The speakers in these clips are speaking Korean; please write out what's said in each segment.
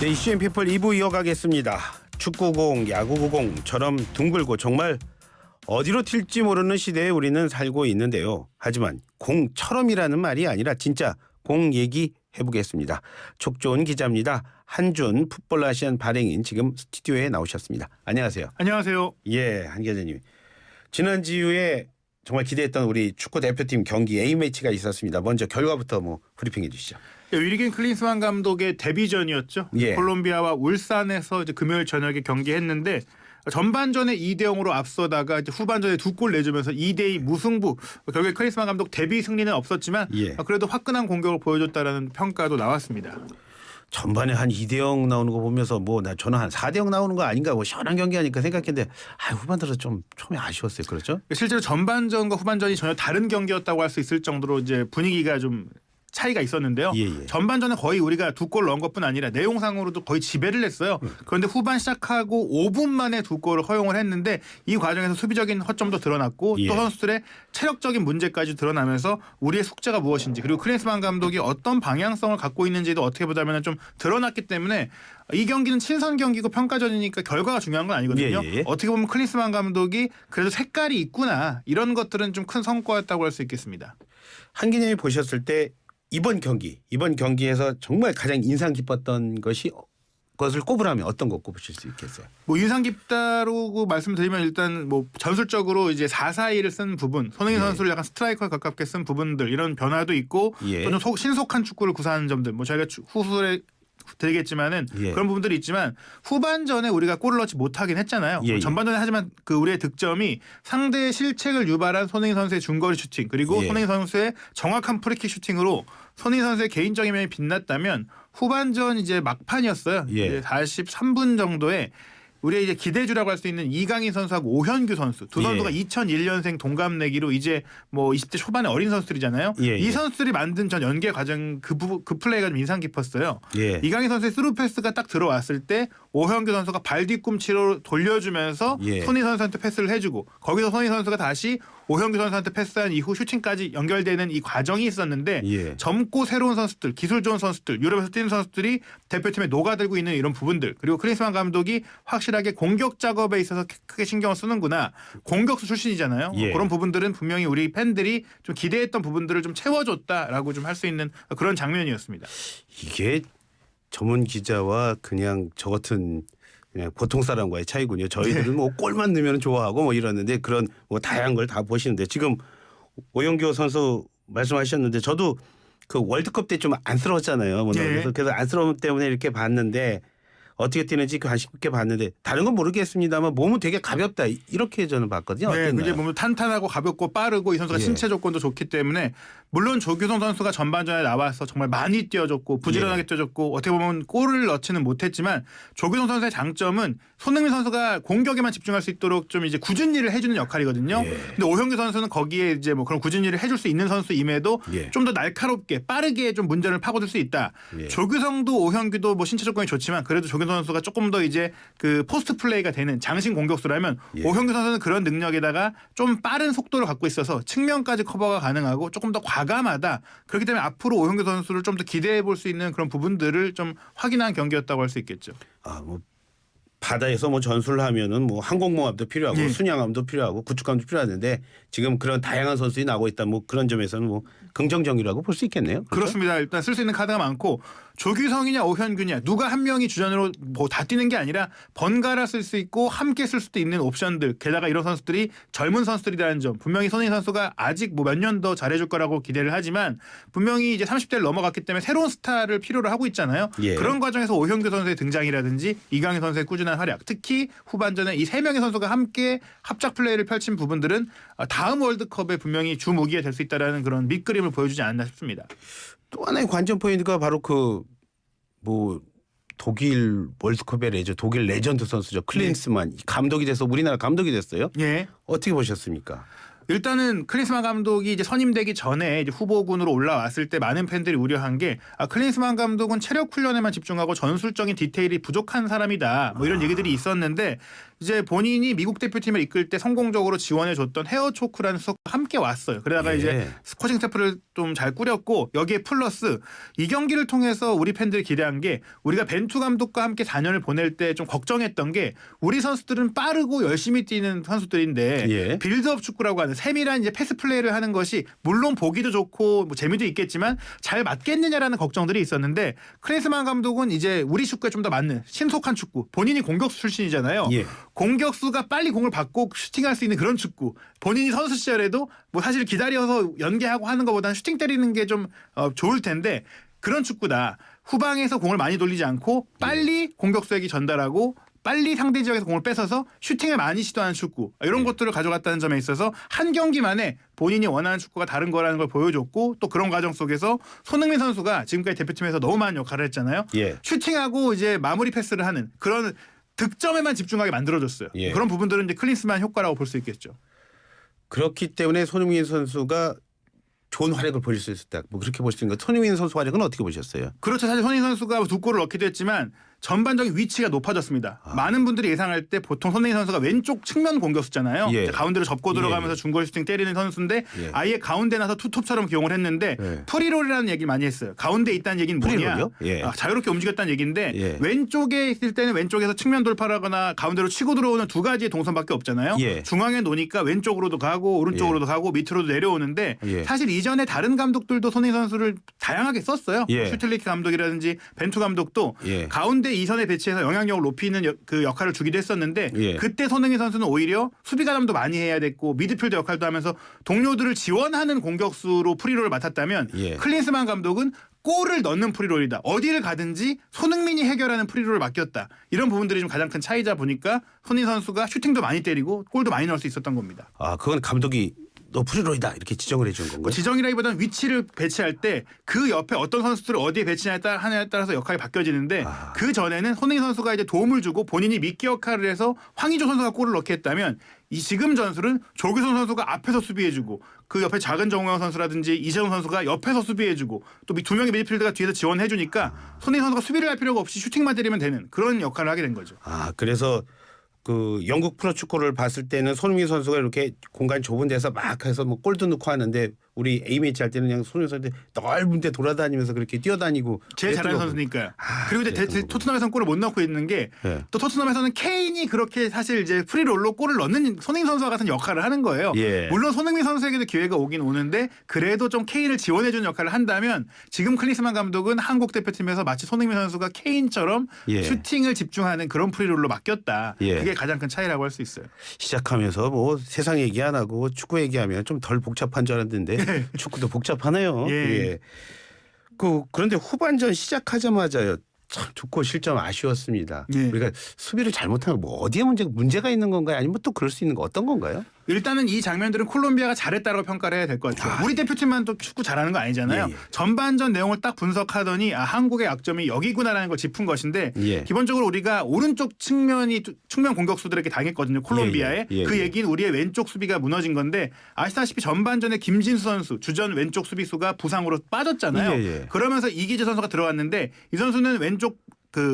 네, 이슈 피플 2부 이어가겠습니다. 축구공, 야구공처럼 둥글고 정말 어디로 튈지 모르는 시대에 우리는 살고 있는데요. 하지만 공처럼이라는 말이 아니라 진짜 공 얘기 해보겠습니다. 촉 좋은 기자입니다. 한준 풋볼 아시안 발행인 지금 스튜디오에 나오셨습니다. 안녕하세요. 안녕하세요. 예, 한 기자님. 지난주에 정말 기대했던 우리 축구 대표팀 경기 A매치가 있었습니다. 먼저 결과부터 브리핑해 주시죠. 위리겐 클린스만 감독의 데뷔전이었죠. 예. 콜롬비아와 울산에서 이제 금요일 저녁에 경기했는데 전반전에 2대0으로 앞서다가 이제 후반전에 2골 내주면서 2대2 무승부. 결국에 클린스만 감독 데뷔 승리는 없었지만 예. 그래도 화끈한 공격을 보여줬다라는 평가도 나왔습니다. 전반에 한 2대0 나오는 거 보면서 저는 한 4대0 나오는 거 아닌가 시원한 경기 하니까 생각했는데 후반 들어서 좀 처음에 아쉬웠어요. 그렇죠? 실제로 전반전과 후반전이 전혀 다른 경기였다고 할 수 있을 정도로 이제 분위기가 좀 차이가 있었는데요. 예. 전반전에 거의 우리가 2골 넣은 것뿐 아니라 내용상으로도 거의 지배를 했어요. 그런데 후반 시작하고 5분 만에 2골을 허용을 했는데 이 과정에서 수비적인 허점도 드러났고 예. 또 선수들의 체력적인 문제까지 드러나면서 우리의 숙제가 무엇인지 그리고 클린스만 감독이 어떤 방향성을 갖고 있는지도 어떻게 보자면 좀 드러났기 때문에 이 경기는 친선 경기고 평가전이니까 결과가 중요한 건 아니거든요. 예. 어떻게 보면 클린스만 감독이 그래도 색깔이 있구나 이런 것들은 좀 큰 성과였다고 할 수 있겠습니다. 한 기자님이 보셨을 때 이번 경기에서 정말 가장 인상 깊었던 것을 꼽으라면 어떤 거 꼽으실 수 있겠어요? 인상 깊다고 말씀드리면 일단 전술적으로 이제 4-4-2를 쓴 부분, 손흥민 예. 선수를 약간 스트라이커에 가깝게 쓴 부분들 이런 변화도 있고 예. 또 좀 신속한 축구를 구사하는 점들, 저희가 후술에 드리겠지만은 예. 그런 부분들이 있지만 후반전에 우리가 골을 넣지 못하긴 했잖아요. 예. 전반전에 하지만 그 우리의 득점이 상대의 실책을 유발한 손흥민 선수의 중거리 슈팅 그리고 예. 손흥민 선수의 정확한 프리킥 슈팅으로 손흥민 선수의 개인적인 면이 빛났다면 후반전 이제 막판이었어요. 예. 이제 43분 정도에 우리의 이제 기대주라고 할 수 있는 이강인 선수하고 오현규 선수 두 선수가 예. 2001년생 동갑내기로 이제 20대 초반의 어린 선수들이잖아요. 예. 이 선수들이 만든 전 연계 과정 그 플레이가 좀 인상 깊었어요. 예. 이강인 선수의 스루 패스가 딱 들어왔을 때 오현규 선수가 발 뒤꿈치로 돌려주면서 예. 손희 선수한테 패스를 해주고 거기서 손희 선수가 다시 오현규 선수한테 패스한 이후 슈팅까지 연결되는 이 과정이 있었는데 예. 젊고 새로운 선수들, 기술 좋은 선수들, 유럽에서 뛰는 선수들이 대표팀에 녹아들고 있는 이런 부분들 그리고 클린스만 감독이 확실하게 공격 작업에 있어서 크게 신경을 쓰는구나. 공격수 출신이잖아요. 예. 그런 부분들은 분명히 우리 팬들이 좀 기대했던 부분들을 좀 채워줬다라고 좀 할 수 있는 그런 장면이었습니다. 이게 전문 기자와 그냥 저 같은 그냥 보통 사람과의 차이군요. 저희들은 골만 넣으면 좋아하고 이러는데 그런 다양한 걸 다 보시는데 지금 오영규 선수 말씀하셨는데 저도 그 월드컵 때 좀 안쓰러웠잖아요. 예. 그래서 안쓰러움 때문에 이렇게 봤는데 어떻게 뛰는지 관심있게 봤는데 다른 건 모르겠습니다만 몸은 되게 가볍다 이렇게 저는 봤거든요. 네, 어땠나요? 이제 몸이 탄탄하고 가볍고 빠르고 이 선수가 예. 신체 조건도 좋기 때문에 물론 조규성 선수가 전반전에 나와서 정말 많이 뛰어줬고 부지런하게 예. 뛰어줬고 어떻게 보면 골을 넣지는 못했지만 조규성 선수의 장점은 손흥민 선수가 공격에만 집중할 수 있도록 좀 이제 굳은 일을 해주는 역할이거든요. 예. 근데 오현규 선수는 거기에 이제 그런 굳은 일을 해줄 수 있는 선수임에도 예. 좀 더 날카롭게 빠르게 좀 문제를 파고들 수 있다. 예. 조규성도 오현규도 신체 조건이 좋지만 그래도 조규성 선수가 조금 더 이제 그 포스트 플레이가 되는 장신 공격수라면 예. 오현규 선수는 그런 능력에다가 좀 빠른 속도를 갖고 있어서 측면까지 커버가 가능하고 조금 더 과감하다. 그렇기 때문에 앞으로 오현규 선수를 좀 더 기대해 볼 수 있는 그런 부분들을 좀 확인한 경기였다고 할 수 있겠죠. 바다에서 전술을 하면은 항공모함도 필요하고 예. 순양함도 필요하고 구축함도 필요하는데 지금 그런 다양한 선수들이 나오고 있다. 그런 점에서는 긍정적이라고 볼 수 있겠네요. 그렇죠? 그렇습니다. 일단 쓸 수 있는 카드가 많고 조규성이냐 오현규냐 누가 한 명이 주전으로 다 뛰는 게 아니라 번갈아 쓸 수 있고 함께 쓸 수도 있는 옵션들 게다가 이런 선수들이 젊은 선수들이라는 점 분명히 손흥민 선수가 아직 몇 년 더 잘해줄 거라고 기대를 하지만 분명히 이제 30대를 넘어갔기 때문에 새로운 스타를 필요로 하고 있잖아요. 예. 그런 과정에서 오현규 선수의 등장이라든지 이강인 선수의 꾸준한 활약 특히 후반전에 이 세 명의 선수가 함께 합작 플레이를 펼친 부분들은 다음 월드컵에 분명히 주무기에 될 수 있다는 그런 밑그림을 보여주지 않나 싶습니다. 또 하나의 관전 포인트가 바로 독일 월드컵의 독일 레전드 선수죠. 클린스만 감독이 돼서 우리나라 감독이 됐어요. 예. 어떻게 보셨습니까? 일단은 클린스만 감독이 이제 선임되기 전에 이제 후보군으로 올라왔을 때 많은 팬들이 우려한 게 클린스만 감독은 체력 훈련에만 집중하고 전술적인 디테일이 부족한 사람이다. 이런 얘기들이 있었는데 이제 본인이 미국 대표팀을 이끌 때 성공적으로 지원해줬던 헤어초크라는 수석과 함께 왔어요. 그러다가 예. 이제 코칭 스태프를 좀 잘 꾸렸고 여기에 플러스 이 경기를 통해서 우리 팬들이 기대한 게 우리가 벤투 감독과 함께 4년을 보낼 때 좀 걱정했던 게 우리 선수들은 빠르고 열심히 뛰는 선수들인데 예. 빌드업 축구라고 하는 세밀한 이제 패스 플레이를 하는 것이 물론 보기도 좋고 뭐 재미도 있겠지만 잘 맞겠느냐라는 걱정들이 있었는데 클린스만 감독은 이제 우리 축구에 좀 더 맞는 신속한 축구 본인이 공격수 출신이잖아요. 예. 공격수가 빨리 공을 받고 슈팅할 수 있는 그런 축구 본인이 선수 시절에도 뭐 사실 기다려서 연계하고 하는 것보다는 슈팅 때리는 게 좀 좋을 텐데 그런 축구다. 후방에서 공을 많이 돌리지 않고 빨리 공격수에게 전달하고 빨리 상대 지역에서 공을 뺏어서 슈팅을 많이 시도하는 축구 이런 것들을 가져갔다는 점에 있어서 한 경기만에 본인이 원하는 축구가 다른 거라는 걸 보여줬고 또 그런 과정 속에서 손흥민 선수가 지금까지 대표팀에서 너무 많은 역할을 했잖아요. 예. 슈팅하고 이제 마무리 패스를 하는 그런 득점에만 집중하게 만들어줬어요. 예. 그런 부분들은 이제 클린스만 효과라고 볼 수 있겠죠. 그렇기 때문에 손흥민 선수가 좋은 활약을 보일 수 있었다. 뭐 그렇게 보시는 거. 손흥민 선수 활약은 어떻게 보셨어요? 그렇죠. 사실 손흥민 선수가 2골을 넣기도 했지만 전반적인 위치가 높아졌습니다. 많은 분들이 예상할 때 보통 손흥민 선수가 왼쪽 측면 공격수잖아요. 예. 이제 가운데로 접고 들어가면서 중거리 슈팅 때리는 선수인데 예. 아예 가운데 나서 투톱처럼 기용을 했는데 예. 프리롤이라는 얘기를 많이 했어요. 가운데 있다는 얘기는 뭐냐? 프리롤이요? 예. 자유롭게 움직였다는 얘기인데 예. 왼쪽에 있을 때는 왼쪽에서 측면 돌파를 하거나 가운데로 치고 들어오는 두 가지의 동선밖에 없잖아요. 예. 중앙에 놓으니까 왼쪽으로도 가고 오른쪽으로도 가고 밑으로도 내려오는데 예. 사실 이전에 다른 감독들도 손흥민 선수를 다양하게 썼어요. 예. 슈틸리케 감독이라든지 벤투 감독도 예. 가운데 이선에 배치해서 영향력을 높이는 그 역할을 주기도 했었는데 예. 그때 손흥민 선수는 오히려 수비 가담도 많이 해야 됐고 미드필더 역할도 하면서 동료들을 지원하는 공격수로 프리롤을 맡았다면 예. 클린스만 감독은 골을 넣는 프리롤이다. 어디를 가든지 손흥민이 해결하는 프리롤을 맡겼다. 이런 부분들이 좀 가장 큰 차이자 보니까 손흥민 선수가 슈팅도 많이 때리고 골도 많이 넣을 수 있었던 겁니다. 아, 그건 감독이 너 프리롤이다 이렇게 지정을 해준 건가요? 지정이라기보다는 위치를 배치할 때 그 옆에 어떤 선수들을 어디에 배치하냐에 따라서 역할이 바뀌어지는데 그 전에는 손흥민 선수가 이제 도움을 주고 본인이 미끼 역할을 해서 황의조 선수가 골을 넣게 했다면 이 지금 전술은 조규성 선수가 앞에서 수비해주고 그 옆에 작은 정우영 선수라든지 이재동 선수가 옆에서 수비해주고 또 두 명의 미드필더가 뒤에서 지원해주니까 손흥민 선수가 수비를 할 필요가 없이 슈팅만 때리면 되는 그런 역할을 하게 된 거죠. 아, 그래서 그 영국 프로축구를 봤을 때는 손흥민 선수가 이렇게 공간 좁은 데서 막 해서 뭐 골도 넣고 하는데 우리 A매치 할 때는 그냥 손흥민 선수 넓은 데 돌아다니면서 그렇게 뛰어다니고 제일 잘하는 그랬던 선수니까요. 그리고 이제 그랬던 토트넘에서는 골을 못 넣고 있는 게 또 예. 토트넘에서는 케인이 그렇게 사실 이제 프리롤로 골을 넣는 손흥민 선수와 같은 역할을 하는 거예요. 예. 물론 손흥민 선수에게도 기회가 오긴 오는데 그래도 좀 케인을 지원해주는 역할을 한다면 지금 클린스만 감독은 한국 대표팀에서 마치 손흥민 선수가 케인처럼 예. 슈팅을 집중하는 그런 프리롤로 맡겼다. 예. 그게 가장 큰 차이라고 할 수 있어요. 시작하면서 뭐 세상 얘기 안 하고 축구 얘기하면 좀 덜 복잡한 줄 알았는데 축구도 복잡하네요. 예. 그런데 후반전 시작하자마자요. 참 좋고 실점 아쉬웠습니다. 예. 우리가 수비를 잘못하면 뭐 어디에 문제가 있는 건가요? 아니면 또 그럴 수 있는 거 어떤 건가요? 일단은 이 장면들은 콜롬비아가 잘했다고 평가를 해야 될 것 같아요. 우리 대표팀만 또 축구 잘하는 거 아니잖아요. 예, 예. 전반전 내용을 딱 분석하더니 한국의 약점이 여기구나라는 걸 짚은 것인데 예. 기본적으로 우리가 오른쪽 측면 공격수들에게 당했거든요. 콜롬비아에. 예, 예. 그 얘기는 우리의 왼쪽 수비가 무너진 건데 아시다시피 전반전에 김진수 선수 주전 왼쪽 수비수가 부상으로 빠졌잖아요. 예, 예. 그러면서 이기재 선수가 들어왔는데 이 선수는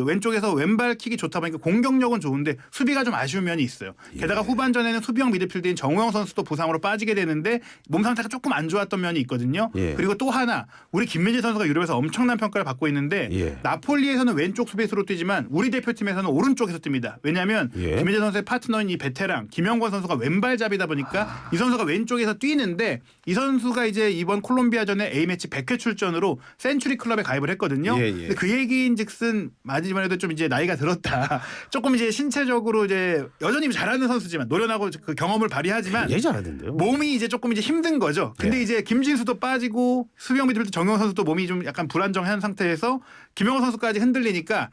왼쪽에서 왼발 킥이 좋다 보니까 공격력은 좋은데 수비가 좀 아쉬운 면이 있어요. 게다가 후반전에는 수비형 미드필더인 정우영 선수도 부상으로 빠지게 되는데 몸 상태가 조금 안 좋았던 면이 있거든요. 예. 그리고 또 하나 우리 김민재 선수가 유럽에서 엄청난 평가를 받고 있는데 예. 나폴리에서는 왼쪽 수비수로 뛰지만 우리 대표팀에서는 오른쪽에서 뜁니다. 왜냐하면 예. 김민재 선수의 파트너인 이 베테랑 김영권 선수가 왼발잡이다 보니까 이 선수가 왼쪽에서 뛰는데 이 선수가 이제 이번 콜롬비아전에 A매치 100회 출전으로 센츄리 클럽에 가입을 했거든요. 예, 예. 근데 그 얘기인즉슨 마지막에도 좀 이제 나이가 들었다. 조금 이제 신체적으로 이제 여전히 잘하는 선수지만 노련하고 그 경험을 발휘하지만 굉장히 잘하던데요. 몸이 이제 조금 이제 힘든 거죠. 근데 예. 이제 김진수도 빠지고 수비형 미드필더 정영 선수도 몸이 좀 약간 불안정한 상태에서 김영호 선수까지 흔들리니까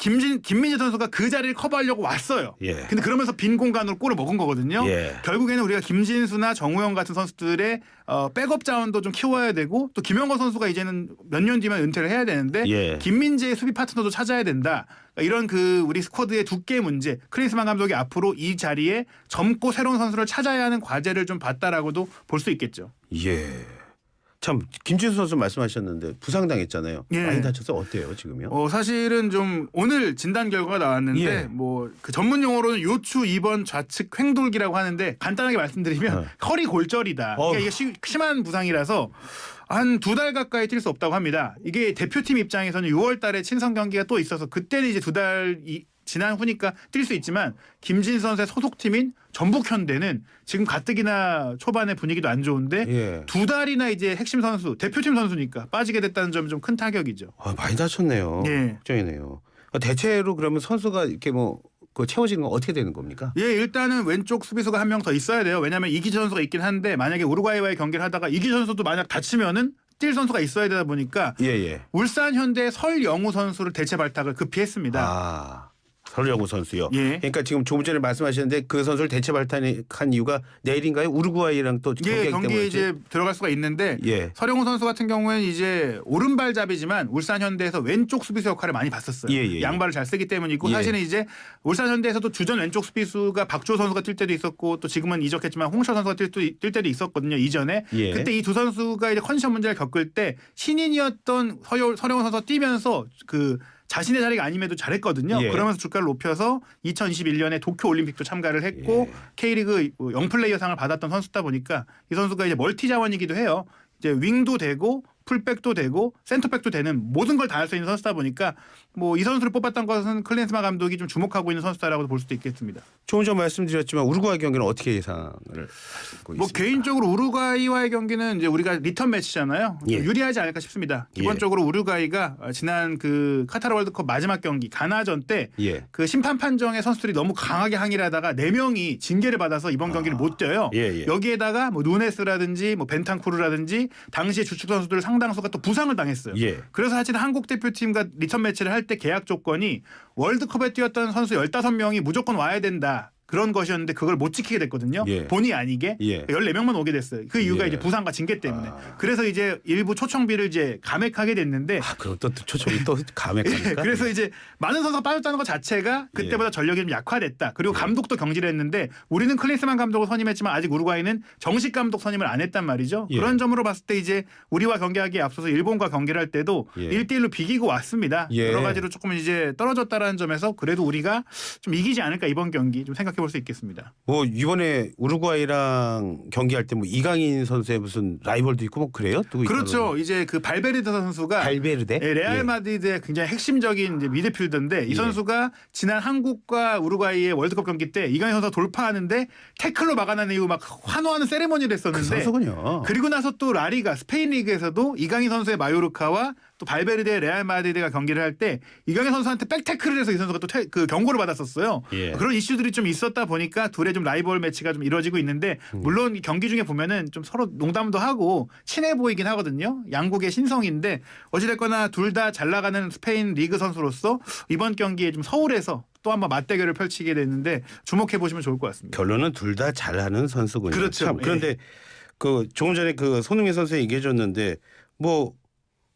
김민재 선수가 그 자리를 커버하려고 왔어요. 예. 근데 그러면서 빈 공간으로 골을 먹은 거거든요. 예. 결국에는 우리가 김진수나 정우영 같은 선수들의 백업 자원도 좀 키워야 되고 또 김영호 선수가 이제는 몇 년 뒤면 은퇴를 해야 되는데 예. 김민재의 수비 파트너도 찾아야 된다. 이런 그 우리 스쿼드의 두께 문제 클린스만 감독이 앞으로 이 자리에 젊고 새로운 선수를 찾아야 하는 과제를 좀 봤다라고도 볼 수 있겠죠. 예. 참 김진수 선수 말씀하셨는데 부상당했잖아요. 예. 많이 다쳐서 어때요 지금요? 사실은 좀 오늘 진단 결과가 나왔는데 예. 뭐 그 전문 용어로는 요추 2번 좌측 횡돌기라고 하는데 간단하게 말씀드리면 허리 골절이다. 그러니까 이게 심한 부상이라서 한 2달 가까이 뛸 수 없다고 합니다. 이게 대표팀 입장에서는 6월 달에 친선 경기가 또 있어서 그때는 이제 2달 지난 후니까 뛸 수 있지만 김진수 선수의 소속팀인 전북현대는 지금 가뜩이나 초반에 분위기도 안 좋은데 예. 2달이나 이제 핵심 선수 대표팀 선수니까 빠지게 됐다는 점이 좀 큰 타격이죠. 많이 다쳤네요. 예. 걱정이네요. 대체로 그러면 선수가 이렇게 뭐 그 채워지는 건 어떻게 되는 겁니까? 예, 일단은 왼쪽 수비수가 한 명 더 있어야 돼요. 왜냐하면 이기재 선수가 있긴 한데 만약에 우루과이와의 경기를 하다가 이기재 선수도 만약 다치면은 뛸 선수가 있어야 되다 보니까 예. 울산 현대 설영우 선수를 대체 발탁을 급히 했습니다. 설영우 선수요. 예. 그러니까 지금 조금 전에 말씀하셨는데 그 선수를 대체 발탁한 이유가 내일인가요? 우루과이랑 또 예, 경기하기 경기에 때문에 이제 들어갈 수가 있는데 예. 설영우 선수 같은 경우에는 이제 오른발잡이지만 울산 현대에서 왼쪽 수비수 역할을 많이 봤었어요. 예. 양발을 잘 쓰기 때문이고 예. 사실은 이제 울산 현대에서도 주전 왼쪽 수비수가 박주호 선수가 뛸 때도 있었고 또 지금은 이적했지만 홍철 선수가 뛸 때도 있었거든요. 이전에. 예. 그때 이 두 선수가 이제 컨디션 문제를 겪을 때 신인이었던 설영우 선수가 뛰면서 그 자신의 자리가 아님에도 잘했거든요. 예. 그러면서 주가를 높여서 2021년에 도쿄 올림픽도 참가를 했고 K리그 영플레이어상을 받았던 선수다 보니까 이 선수가 이제 멀티 자원이기도 해요. 이제 윙도 되고 풀백도 되고 센터백도 되는 모든 걸 다 할 수 있는 선수다 보니까 뭐 이 선수를 뽑았던 것은 클린스만 감독이 좀 주목하고 있는 선수다라고 볼 수도 있겠습니다. 조금 전 말씀드렸지만 우루과이 경기는 어떻게 예상을 하고 뭐 있습니까? 개인적으로 개인적으로 우루과이와의 경기는 이제 우리가 리턴 매치잖아요. 예. 유리하지 않을까 싶습니다. 기본적으로 우루과이가 지난 그 카타르 월드컵 마지막 경기 가나전 때 예. 그 심판 판정에 선수들이 너무 강하게 항의를 하다가 4명이 징계를 받아서 이번 경기를 못 뛰어요. 예. 여기에다가 뭐 누네스라든지 뭐 벤탄쿠르라든지 당시에 주축 선수들 상당수가 또 부상을 당했어요. 예. 그래서 사실 한국 대표팀과 리턴 매치를 할 때 계약 조건이 월드컵에 뛰었던 선수 15명이 무조건 와야 된다. 그런 것이었는데 그걸 못 지키게 됐거든요. 예. 본의 아니게 예. 14명만 오게 됐어요. 그 이유가 예. 이제 부상과 징계 때문에. 그래서 이제 일부 초청비를 이제 감액하게 됐는데 그럼 또 초점이 또 감액합니까? 그래서 이제 많은 선수가 빠졌다는 것 자체가 그때보다 전력이 좀 약화됐다. 그리고 감독도 경질을 했는데 우리는 클린스만 감독을 선임했지만 아직 우루과이는 정식 감독 선임을 안 했단 말이죠. 예. 그런 점으로 봤을 때 이제 우리와 경기하기에 앞서서 일본과 경기를 할 때도 1대1로 비기고 왔습니다. 예. 여러 가지로 조금 이제 떨어졌다라는 점에서 그래도 우리가 좀 이기지 않을까 이번 경기 좀 생각해 볼 수 있겠습니다. 뭐 이번에 우루과이랑 경기할 때 뭐 이강인 선수의 무슨 라이벌도 있고 뭐 그래요? 누구 그렇죠. 이제 그 발베르데 선수가 발베르데? 레알 마드리드의 굉장히 핵심적인 이제 미드필더인데 이 선수가 지난 한국과 우루과이의 월드컵 경기 때 이강인 선수가 돌파하는데 태클로 막아낸 이후 막 환호하는 세레머니를 했었는데 그 선수군요. 그리고 나서 또 라리가 스페인 리그에서도 이강인 선수의 마요르카와 또 발베르데의 레알 마드리드가 경기를 할 때 이강인 선수한테 백태클을 해서 이 선수가 또 그 경고를 받았었어요. 예. 그런 이슈들이 좀 있었다 보니까 둘의 좀 라이벌 매치가 좀 이루어지고 있는데 물론 이 경기 중에 보면은 좀 서로 농담도 하고 친해 보이긴 하거든요. 양국의 신성인데 어찌됐거나 둘 다 잘 나가는 스페인 리그 선수로서 이번 경기에 좀 서울에서 또 한번 맞대결을 펼치게 됐는데 주목해 보시면 좋을 것 같습니다. 결론은 둘 다 잘하는 선수군요. 그렇죠. 참, 그런데 그 조금 전에 그 손흥민 선수 얘기해 줬는데 뭐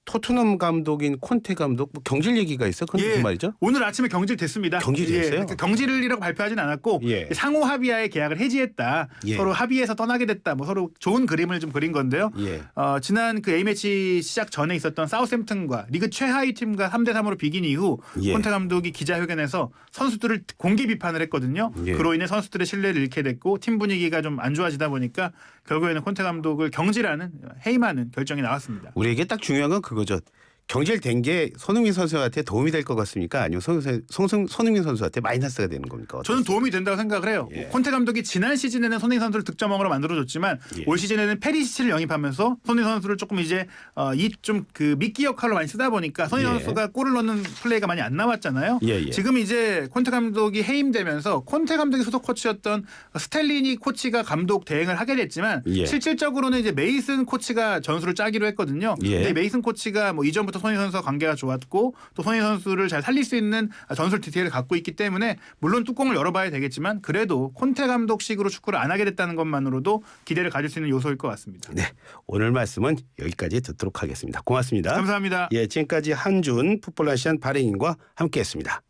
토트넘 감독인 콘테 감독 뭐 경질 얘기가 있어? 그건 무슨 말이죠? 오늘 아침에 경질됐습니다. 경질됐어요? 그러니까 경질이라고 발표하진 않았고 예. 상호 합의하에 계약을 해지했다. 예. 서로 합의해서 떠나게 됐다. 뭐 서로 좋은 그림을 좀 그린 건데요. 예. 지난 그 A매치 시작 전에 있었던 사우샘프턴과 리그 최하위 팀과 3대3으로 비긴 이후 예. 콘테 감독이 기자회견에서 선수들을 공개 비판을 했거든요. 예. 그로 인해 선수들의 신뢰를 잃게 됐고 팀 분위기가 좀 안 좋아지다 보니까 결국에는 콘테 감독을 경질하는 해임하는 결정이 나왔습니다. 우리에게 딱 중요한 건 그거죠. 경질된 게 손흥민 선수한테 도움이 될 것 같습니까? 아니면 손흥민 선수한테 마이너스가 되는 겁니까? 저는 도움이 된다고 생각을 해요. 예. 콘테 감독이 지난 시즌에는 손흥민 선수를 득점왕으로 만들어줬지만 예. 올 시즌에는 페리시치를 영입하면서 손흥민 선수를 조금 이제 이 좀 그 미끼 역할로 많이 쓰다 보니까 손흥민 예. 선수가 골을 넣는 플레이가 많이 안 나왔잖아요. 예. 지금 이제 콘테 감독이 해임되면서 콘테 감독이 소속 코치였던 스텔리니 코치가 감독 대행을 하게 됐지만 예. 실질적으로는 이제 메이슨 코치가 전술을 짜기로 했거든요. 예. 근데 메이슨 코치가 뭐 이전부터 손흥민 선수와 관계가 좋았고 또 손흥민 선수를 잘 살릴 수 있는 전술 디테일을 갖고 있기 때문에 물론 뚜껑을 열어봐야 되겠지만 그래도 콘테 감독식으로 축구를 안 하게 됐다는 것만으로도 기대를 가질 수 있는 요소일 것 같습니다. 네, 오늘 말씀은 여기까지 듣도록 하겠습니다. 고맙습니다. 감사합니다. 예, 지금까지 한준 풋볼 아시안 발행인과 함께했습니다.